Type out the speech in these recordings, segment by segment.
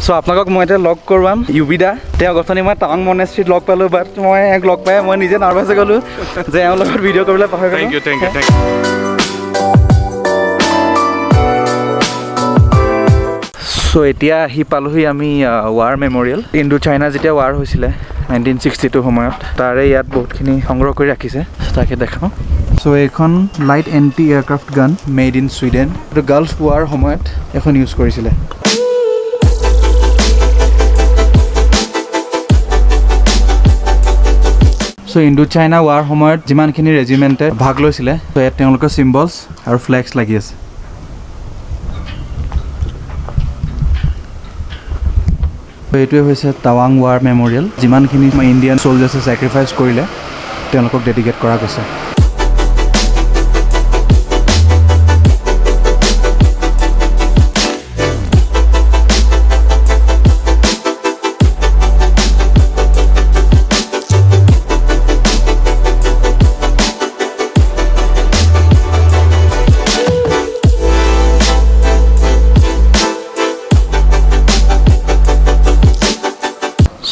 So আপোনালোকক মই এতিয়া লগ কৰোৱাম ইউবিদা তেওঁ গঠনি মই টাৱাং মনেষ্ট্ৰীত লগ পালোঁ বাট মই এক লগ পাই মই নিজে নাৰ্ভাছ হৈ গ'লোঁ যে এওঁৰ লগত ভিডিঅ' কৰিবলৈ পাহৰি গ'লোঁ। থেংক ইউ সো এতিয়া আহি পালোহি আমি ৱাৰ মেমৰিয়েল। ইণ্ডো চাইনা যেতিয়া ৱাৰ হৈছিলে 1962 সময়ত তাৰে ইয়াত বহুতখিনি সংগ্ৰহ কৰি ৰাখিছে, তাকে দেখাওঁ। সো এইখন লাইট এণ্টি এয়াৰক্ৰাফ্ট গান মেড ইন ছুইডেন, এইটো গাল্ফ ৱাৰ সময়ত এখন ইউজ কৰিছিলে। সো ইণ্ডো চাইনা ৱাৰ সময়ত যিমানখিনি ৰেজিমেণ্টে ভাগ লৈছিলে তো ইয়াত তেওঁলোকৰ চিম্বলছ আৰু ফ্লেগছ লাগি আছে। এইটোৱে হৈছে টাৱাং ৱাৰ মেমৰিয়েল, যিমানখিনি ইণ্ডিয়ান চলজাৰ্ছে ছেক্ৰিফাইচ কৰিলে তেওঁলোকক ডেডিকেট কৰা গৈছে।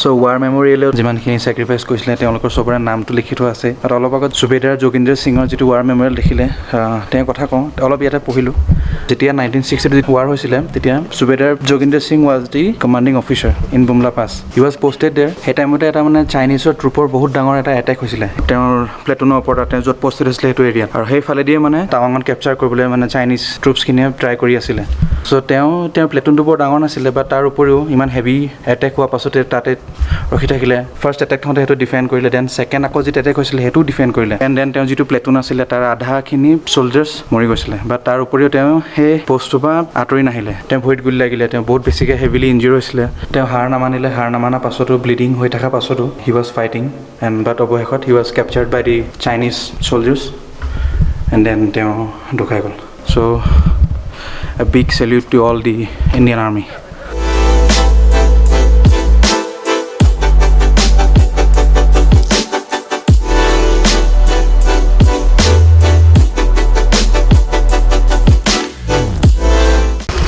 সো ৱাৰ মেমৰিয়েলত যিমানখিনি ছেক্ৰিফাইচ কৰিছিলে তেওঁলোকৰ চবৰে নামটো লিখি থোৱা আছে। আৰু অলপ আগত সুবেদাৰ যোগেন্দ্ৰ সিঙৰ যিটো ৱাৰ মেমৰিয়েল দেখিলে তেওঁৰ কথা কওঁ, অলপ ইয়াতে পঢ়িলোঁ। যেতিয়া 1960 ৱাৰ হৈছিলে তেতিয়া Subedar Joginder Singh was the commanding officer in Bumla pass. He was posted there. সেই টাইমতে এটা মানে চাইনিজৰ ট্ৰুপৰ বহুত ডাঙৰ এটা এটেক হৈছিলে তেওঁৰ প্লেটুনৰ ওপৰত, তেওঁ য'ত পষ্টেড হৈছিলে সেইটো এৰিয়াত। আৰু সেইফালেদিয়ে মানে টাৱাঙত কেপচাৰ কৰিবলৈ মানে চাইনিজ ট্ৰুপছখিনিয়ে ট্ৰাই কৰি আছিলে। চ' তেওঁৰ প্লেটুনটো বৰ ডাঙৰ নাছিলে, বা তাৰ উপৰিও ইমান হেভি এটেক হোৱাৰ পাছতে তাতে ৰখি থাকিলে। ফাৰ্ষ্ট এটেক হওঁতে সেইটো ডিফেণ্ড কৰিলে, দেন ছেকেণ্ড আকৌ যিটো এটেক হৈছিলে সেইটোও ডিফেণ্ড কৰিলে। এণ্ড দেন তেওঁ যিটো প্লেটুন আছিলে তাৰ আধাখিনি চলজাৰ্ছ মৰি গৈছিলে, বা তাৰ উপৰিও তেওঁ সেই পষ্টটোৰ পৰা আঁতৰি নাহিলে। তেওঁ ভৰিত গুলি লাগিলে, তেওঁ বহুত বেছিকৈ হেভিলি ইনজিয়ৰ হৈছিলে। তেওঁ হাৰ নামানিলে, হাৰ নামানাৰ পাছতো ব্লিডিং হৈ থকাৰ পাছতো he was fighting and but অৱশেষত he was captured by the Chinese soldiers and then তেওঁ ঢুকাই গ'ল। So' a big salute to all the Indian Army.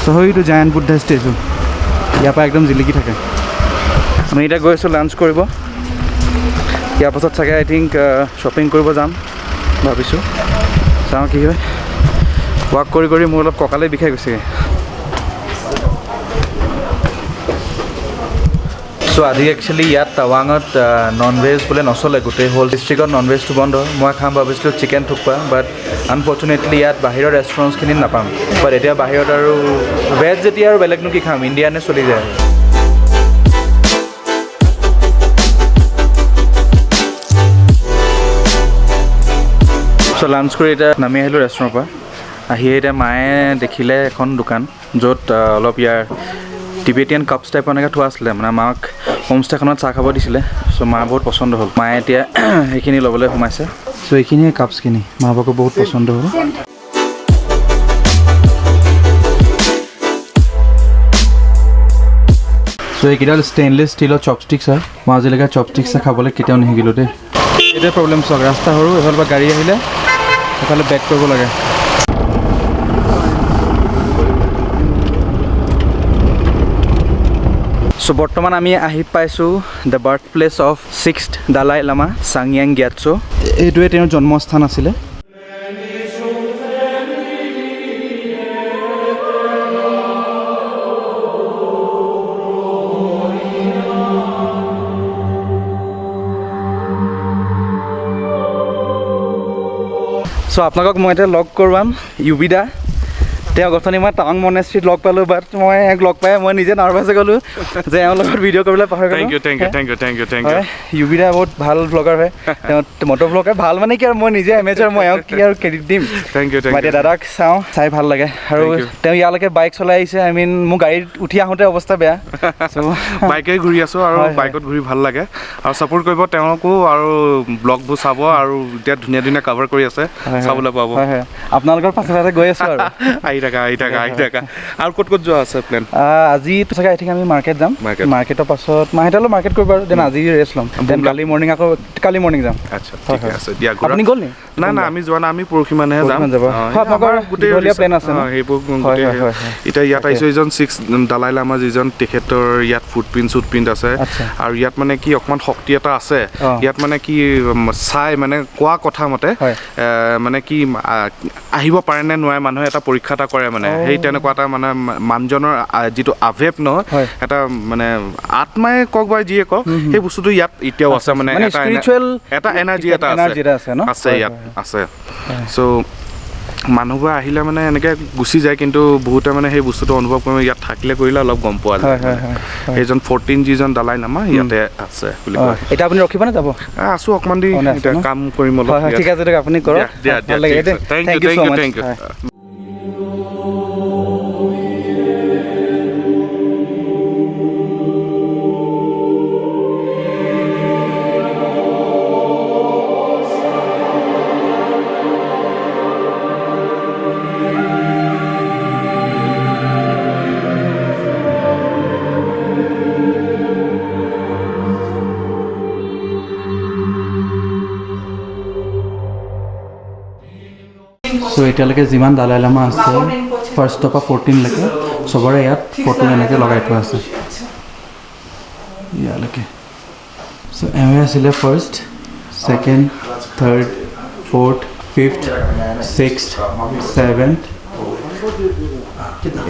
So এইটো জায়ান্ট বুদ্ধা ষ্টেচু, ইয়াৰ পৰা একদম জিলিকি থাকে। আমি এতিয়া গৈ আছোঁ লাঞ্চ কৰিব, ইয়াৰ পাছত চাগে আই থিংক শ্বপিং কৰিব যাম ভাবিছোঁ, চাওঁ কি হয়। ৱাক কৰি কৰি মোৰ অলপ কঁকালে বিষাই গৈছেগৈ। চ' আজি একচুৱেলি ইয়াত টাৱাঙত নন ভেজ বোলে নচলে, গোটেই হোল ডিষ্ট্ৰিক্টত নন ভেজটো বন্ধ। মই খাম ভাবিছিলোঁ চিকেন থুকপা, বাট আনফৰ্চুনেটলি ইয়াত বাহিৰৰ ৰেষ্টুৰেণ্টছখিনিত নাপাম। বাট এতিয়া বাহিৰত আৰু ভেজ যেতিয়া আৰু বেলেগনো কি খাম, ইণ্ডিয়ানে চলি যায়। চ' লাঞ্চ কৰি এতিয়া নামি আহিলোঁ ৰেষ্টুৰেণ্টৰ পৰা। আহিয়ে এতিয়া মায়ে দেখিলে এখন দোকান য'ত অলপ ইয়াৰ টিবেটিয়ান কাপছ টাইপৰ এনেকৈ থোৱা আছিলে, মানে মাক হোমষ্টেখনত চাহ খাব দিছিলে। চ' মা বহুত পচন্দ হ'ল, মায়ে এতিয়া সেইখিনি ল'বলৈ সোমাইছে। চ' এইখিনিয়ে কাপছখিনি মা বাকো বহুত পচন্দ হ'ল। চ' এইকেইডাল ষ্টেইনলেছ ষ্টীলৰ চপষ্টিক্স হয়। মই আজিলৈকে চপষ্টিক্সে খাবলৈ কেতিয়াও নিশিকিলোঁ দেই। এইটোৱে প্ৰব্লেম চাওক, ৰাস্তা সৰু, এফালৰ পৰা গাড়ী আহিলে এফালে বেক কৰিব লাগে। চ' বৰ্তমান আমি আহি পাইছোঁ the birth place of 6th Dalai Lama চাংয়াং গ্যাটছ'। এইটোৱে তেওঁৰ জন্মস্থান আছিলে। চ' আপোনালোকক মই এতিয়া লগ কৰোৱাম ইউবিদা তেওঁ গঠনি মই টাৱাং মনেষ্ট্ৰীত লগ পালোঁ, বাট মই এক লগ পাই মই নিজে নাৰ্ভাছ হৈ গ'লোঁ যে এওঁৰ লগত ভিডিঅ' কৰিবলৈ পাহৰি গ'লোঁ। Thank U. ইউবিদা বহুত ভাল ব্লগাৰ হয়, তেওঁ মটৰ ব্লগাৰ ভাল মানে কি আৰু মই নিজে এমেচাৰ, মই এওঁক কি আৰু ক্ৰেডিট দিম। মই এতিয়া দাদাক চাওঁ, চাই ভাল লাগে। আৰু তেওঁ ইয়ালৈকে বাইক চলাই আহিছে, আই মিন মোৰ গাড়ীত উঠি আহোঁতে অৱস্থা বেয়া, বাইকে ঘূৰি আছোঁ আৰু বাইকত ঘূৰি ভাল লাগে। আৰু ছাপোৰ্ট কৰিব তেওঁকো, আৰু ব্লগবোৰ চাব, আৰু এতিয়া ধুনীয়া ধুনীয়া কভাৰ কৰি আছে, চাবলৈ পাব। আপোনালোকৰ পাছে পাছে গৈ আছোঁ আৰু আহি আহি থাকা আৰু ক'ত যোৱা আছে প্লেন আজি চাগে আই থিংক আমি মাৰ্কেট যাম মাৰ্কেটৰ পাছত মাহেঁতেলৈ মাৰ্কেট কৰিব আৰু দেন আজি ৰেষ্ট ল'ম দেন কালি মৰ্ণিং যাম আচ্ছা ঠিক আছে দিয়া আপুনি গ'ল নি না আমি যোৱা নাই আমি পৰহি মানেহে যাম আপোনালোকৰ গোটেই প্লেন আছে সেইবোৰ এতিয়া ইয়াত আহিছোঁ এইজন 6 দালাই লামা যিজন তেখেতৰ ইয়াত ফুটপ্ৰিণ্ট আছে আৰু ইয়াত মানে কি অকণমান শক্তি এটা আছে ইয়াত মানে কি চাই মানে কোৱা কথা মতে মানে কি আহিব পাৰে নে নোৱাৰে মানুহে এটা পৰীক্ষা এটা কৰে মানে সেই তেনেকুৱা এটা মানে মানুহজনৰ যিটো আৱেগ নহয় এটা মানে আত্মাই কওক বা যিয়ে কওক সেই বস্তুটো ইয়াত এতিয়াও আছে মানে এটা এনাৰ্জি এটা আছে ইয়াত আছে চ' মানুহবোৰ আহিলে মানে এনেকৈ গুচি যায় কিন্তু বহুতে মানে সেই বস্তুটো অনুভৱ কৰি ইয়াত থাকিলে কৰিলে অলপ গম পোৱা যায় সেইজন 14 যিজন দালাই লামা ইয়াতে আছে বুলি কয় এতিয়া আপুনি ৰখিবনে যাব আছোঁ অকণমান দেৰি এতিয়া কাম কৰিম অলপ ঠিক আছে দিয়ক আপুনি কৰক থেংক ইউ চ' এতিয়ালৈকে যিমান দালাই লামা আছে ফাৰ্ষ্টৰ পৰা 14লৈকে চবৰে ইয়াত ফটো এনেকৈ লগাই থোৱা আছে ইয়ালৈকে চ' এওঁ আছিলে first second third fourth fifth sixth seventh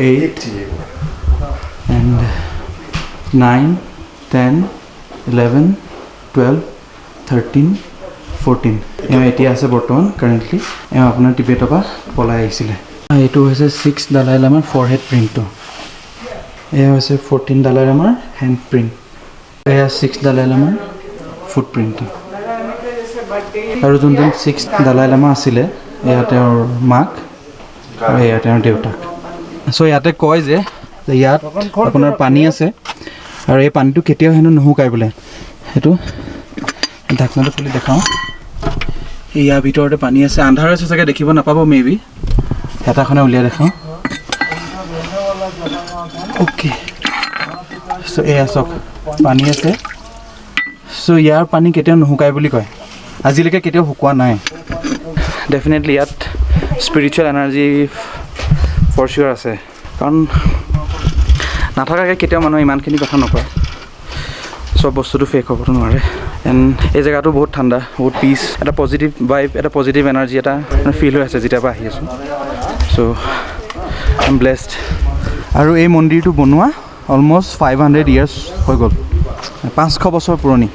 8 and 9 10 11 12 13 14 এওঁ এতিয়া আছে বৰ্তমান কাৰেণ্টলি এওঁ আপোনাৰ টিবেটৰ পৰা পলাই আহিছিলে এইটো হৈছে 6 দালাই লামাৰ ফৰহেড প্ৰিণ্টটো এয়া হৈছে 14 দালাই লামাৰ হেণ্ড প্ৰিণ্ট এয়া 6 দালাই লামাৰ ফুট প্ৰিণ্টটো আৰু যোনজন 6 দালাই লামা আছিলে এয়া তেওঁৰ মাক আৰু এয়া তেওঁৰ দেউতাক চ' ইয়াতে কয় যে ইয়াত আপোনাৰ পানী আছে আৰু এই পানীটো কেতিয়াও হেনো নুশুকায় বোলে সেইটো ঢাকনাটো খুলি দেখাওঁ ইয়াৰ ভিতৰতে পানী আছে আন্ধাৰ আছে চাগে দেখিব নাপাব মেবি হেতাখনে উলিয়াই দেখাওঁ অ'কে চ' এয়া চাওক পানী আছে চ' ইয়াৰ পানী কেতিয়াও নুশুকায় বুলি কয় আজিলৈকে কেতিয়াও শুকোৱা নাই ডেফিনেটলি ইয়াত স্পিৰিচুৱেল এনাৰ্জি ফৰ চিয়'ৰ আছে কাৰণ নাথাকাকৈ কেতিয়াও মানুহে ইমানখিনি কথা নকয় চব বস্তুটো ফেক হ'বতো নোৱাৰে এণ্ড এই জেগাটো বহুত ঠাণ্ডা বহুত পিচ এটা পজিটিভ ভাইব এটা পজিটিভ এনাৰ্জি এটা ফিল হৈ আছে যেতিয়াৰ পৰা আহি আছোঁ চ' আই এম ব্লেছড আৰু এই মন্দিৰটো বনোৱা অলমষ্ট 500 years হৈ গ'ল 500 বছৰ পুৰণি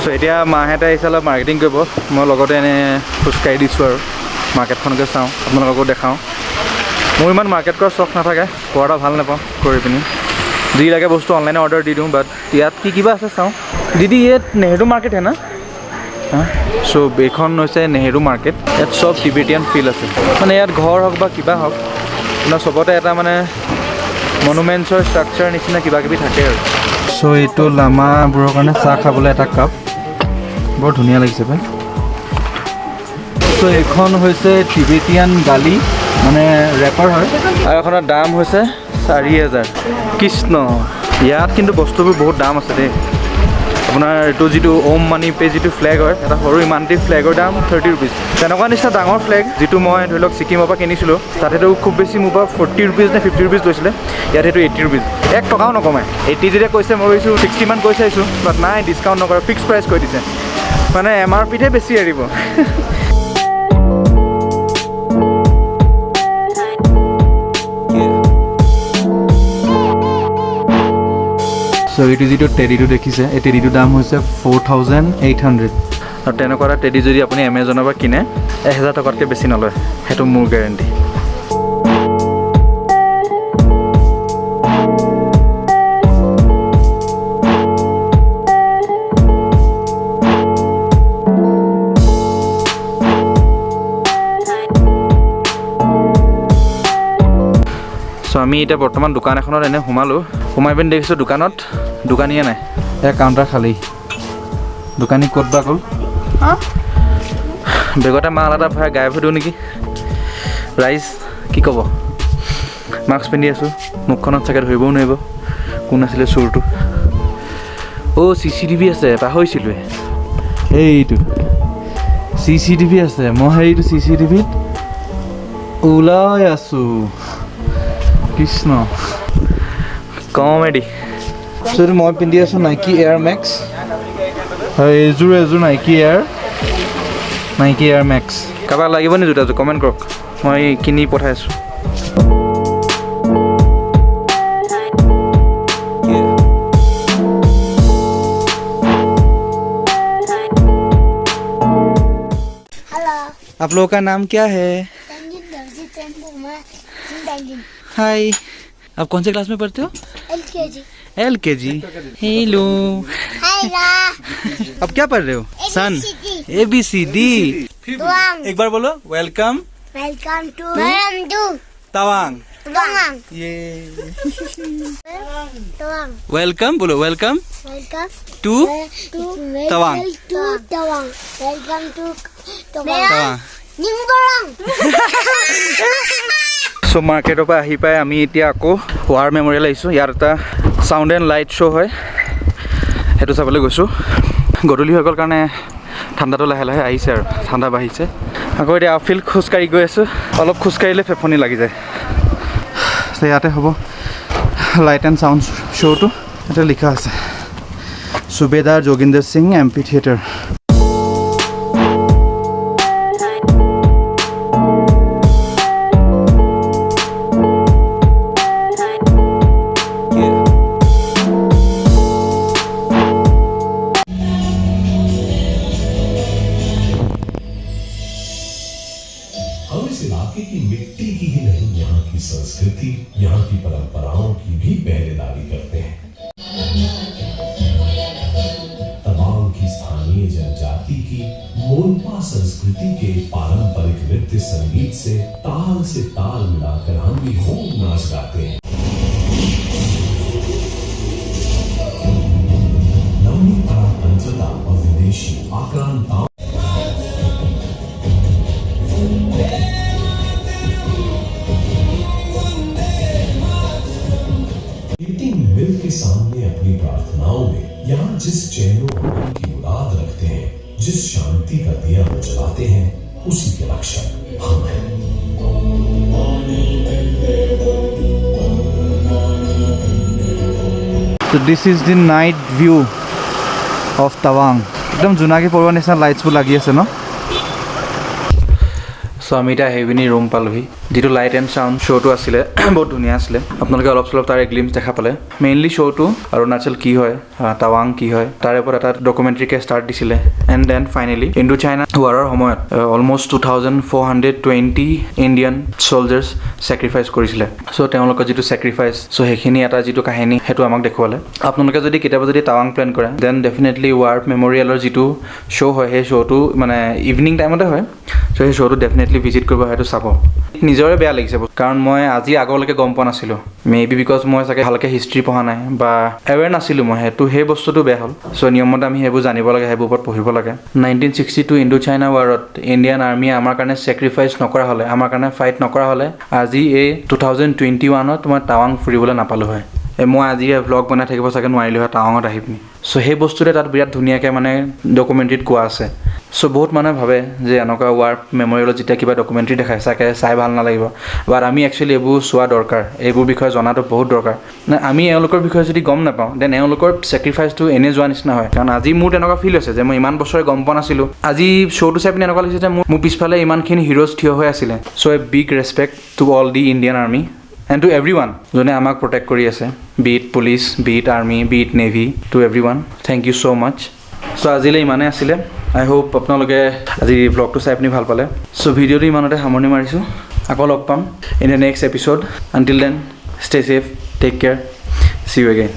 চ' এতিয়া মাহেঁতে আহিছে অলপ মাৰ্কেটিং কৰিব মই লগতে এনেই খোজকাঢ়ি দিছোঁ আৰু মাৰ্কেটখনকে চাওঁ আপোনালোককো দেখাওঁ মোৰ ইমান মাৰ্কেট কৰাৰ চখ নাথাকে কৰাটা ভাল নাপাওঁ কৰি পিনি যি লাগে বস্তু অনলাইনে অৰ্ডাৰ দি দিওঁ বাট ইয়াত কি কিবা আছে চাওঁ দিদি ইয়াত নেহেৰু মাৰ্কেট হে না চ' এইখন হৈছে নেহেৰু মাৰ্কেট ইয়াত চব টিবেটিয়ান ফিল আছে মানে ইয়াত ঘৰ হওক বা কিবা হওক আপোনাৰ চবতে এটা মানে মনুমেণ্টছৰ ষ্ট্ৰাকচাৰ নিচিনা কিবা কিবি থাকে আৰু চ' এইটো লামাবোৰৰ কাৰণে চাহ খাবলৈ এটা কাপ বৰ ধুনীয়া লাগিছে পাই চ' এইখন হৈছে টিবেটিয়ান গালি মানে ৰেপাৰ হয় আৰু এখনৰ দাম হৈছে 4000 কৃষ্ণ ইয়াত কিন্তু বস্তুবোৰ বহুত দাম আছে দেই আপোনাৰ এইটো যিটো ওম মানি পে যিটো ফ্লেগ হয় এটা সৰু ইমানটি ফ্লেগৰ দাম 30 rupees তেনেকুৱা নিচিনা ডাঙৰ ফ্লেগ যিটো মই ধৰি লওক ছিকিমৰ পৰা কিনিছিলোঁ তাতেতো খুব বেছি মোৰ পৰা 40 rupees নে 50 rupees লৈছিলে ইয়াত সেইটো 80 rupees 1 টকাও নকমায় 80 যেতিয়া কৈছে মই ভাবিছোঁ 60 মান কৈ চাইছোঁ বাট নাই ডিছকাউণ্ট নকৰে ফিক্স প্ৰাইচ কৈ দিছে মানে MRPতহে বেছি এৰিব চ' এইটো যিটো টেডিটো দেখিছে এই টেডিটোৰ দাম হৈছে 4800 আৰু তেনেকুৱা এটা টেডি যদি আপুনি এমেজনৰ পৰা কিনে 1000 টকাতকৈ বেছি নলয় সেইটো মোৰ গেৰেণ্টি আমি এতিয়া বৰ্তমান দোকান এখনত এনে সোমালোঁ সোমাই পিনি দেখিছোঁ দোকানীয়ে নাই এয়া কাউণ্টাৰ খালী দোকানী ক'ত বা গ'ল বেগতে মাল এটা ভৰাই গায়ব হৈ দিওঁ নেকি ৰাইজ কি ক'ব মাস্ক পিন্ধি আছোঁ মুখখনত চাগে ধৰিবও নোৱাৰিব কোন আছিলে চোৰটো অ' CCTV আছে পাহৰিছিলোঁৱে এইটো CCTV আছে মই সেইটো CCTVত ওলাই আছোঁ কৃষ্ণ কমেডি যদি মই পিন্ধি আছোঁ নাইকি এয়াৰ মেক্স হয় এযোৰ নাইকি এয়াৰ মেক্স কাৰোবাক লাগিব নি জোতাযোৰ কমেণ্ট কৰক মই কিনি পঠাই আছোঁ आप लोगों का नाम क्या है हाय आप कौन से क्लास में पढ़ते हो LKG हेलो अब क्या पढ़ रहे हो सन ABCD एक बार बोलो वेलकम टू तवांग ये वेलकम बोलो वेलकम टू तवांग সো মাৰ্কেটৰ পৰা আহি পাই আমি এতিয়া আকৌ ৱাৰ মেমৰিয়েল আহিছোঁ ইয়াত এটা সাউণ্ড এণ্ড লাইট শ্ব' হয় সেইটো চাবলৈ গৈছোঁ গধূলি হৈ গ'ল কাৰণে ঠাণ্ডাটো লাহে লাহে আহিছে আৰু ঠাণ্ডা বাঢ়িছে আকৌ এতিয়া আউটফিল্ড খোজকাঢ়ি গৈ আছোঁ অলপ খোজকাঢ়িলে ফেফনি লাগি যায় ইয়াতে হ'ব লাইট এণ্ড চাউণ্ড শ্ব'টো ইয়াতে লিখা আছে সুবেদাৰ যোগিন্দৰ সিং MP থিয়েটাৰ हम इस इलाके की मिट्टी की ही नहीं यहाँ की संस्कृति यहाँ की परंपराओं की भी पहरेदारी करते हैं तवांग की स्थानीय जनजाति की मोनपा संस्कृति के पारंपरिक नृत्य संगीत से ताल मिलाकर हम भी खूब नाच गाते हैं नवनी परतंत्रता और विदेशी आक्रांताओं मिल के सामने अपनी प्रार्थनाओं में यहाँ जिस चैन और अमन की मुराद रखते हैं जिस शांति का दिया वो जलाते हैं उसी के रक्षक हम हैं So this is the night view of Tawang একদম জোনাকী পৰুৱা নিচিনা লাইটছবোৰ লাগি আছে ন সো আমি এতিয়া হেভিনি ৰুম পালোহি যেটো লাইট এণ্ড সাউণ্ড শ্ব'টো আছিলে বহুত ধুনীয়া আছিলে আপোনালোকে অলপ চলপ তাৰ গ্লিম্স দেখা পালে মেইনলি শ্ব'টো অৰুণাচল কি হয় টাৱাং কি হয় তাৰ ওপৰত এটা ডকুমেণ্টাৰীকে ষ্টাৰ্ট দিছিলে and then finally Indo China ৱাৰৰ সময়ত অলমষ্ট 2420 ইণ্ডিয়ান ছলজাৰ্ছ ছেক্ৰিফাইচ কৰিছিলে চ' তেওঁলোকৰ যিটো ছেক্ৰিফাইচ চ' সেইখিনি এটা যিটো কাহিনী সেইটো আমাক দেখুৱালে আপোনালোকে যদি কেতিয়াবা যদি টাৱাং প্লেন কৰে দেন ডেফিনেটলি ৱাৰ মেমৰিয়েলৰ যিটো শ্ব' হয় সেই শ্ব'টো মানে ইভিনিং টাইমতে হয় চ' সেই শ্ব'টো ডেফিনেটলি ভিজিট কৰিব সেইটো চাব নিজৰে বেয়া লাগিছে কাৰণ মই আজি আগলৈকে গম পোৱা নাছিলোঁ মেবি বিকজ মই চাগে ভালকৈ হিষ্ট্ৰী পঢ়া নাই বা এৱেৰ নাছিলোঁ মই সেই বস্তুটো বেয়া হ'ল চ' নিয়মতে আমি সেইবোৰ জানিব লাগে সেইবোৰ ওপৰত পঢ়িব লাগে 1962 ইণ্ডো চাইনা ৱাৰত ইণ্ডিয়ান আৰ্মিয়ে আমাৰ কাৰণে ছেক্ৰিফাইচ নকৰা হ'লে আমাৰ কাৰণে ফাইট নকৰা হ'লে আজি এই 2021ত মই টাৱাং ফুৰিবলৈ নাপালোঁ হয় মই আজি ভ্লগ বনাই থাকিব চাগে নোৱাৰিলোঁ হয় টাৱাঙত আহি পিনি চ' সেই বস্তুতে তাত বিৰাট ধুনীয়াকৈ মানে ডকুমেণ্টাৰীত কোৱা আছে চ' বহুত মানুহে ভাবে যে এনেকুৱা ৱাৰ মেমৰিয়েলত যেতিয়া কিবা ডকুমেণ্টাৰী দেখায় চাই ভাল নালাগিব বাট আমি একচুৱেলি এইবোৰ চোৱা দৰকাৰ এইবোৰ বিষয়ে জনাটো বহুত দৰকাৰ আমি এওঁলোকৰ বিষয়ে যদি গম নাপাওঁ দেন এওঁলোকৰ ছেক্ৰিফাইচটো এনেই যোৱা নিচিনা হয় কাৰণ আজি মোৰ তেনেকুৱা ফিল হৈছে যে মই ইমান বছৰে গম পোৱা নাছিলোঁ আজি শ্ব'টো চাই পিনি এনেকুৱা লাগিছে যে মোৰ পিছফালে ইমানখিনি হিৰ'জ থিয় হৈ আছিলে so' a big respect to all the Indian army and to everyone যোনে আমাক প্ৰটেক্ট কৰি আছে be it police be it army be it navy to everyone thank you so' much so' আজিলৈ ইমানেই আছিলে আই হোপ আপোনালোকে আজি ব্লগটো চাই পিনি ভাল পালে চ' ভিডিঅ'টো ইমানতে সামৰণি মাৰিছোঁ আকৌ লগ পাম in the next episode until then stay safe take care see you again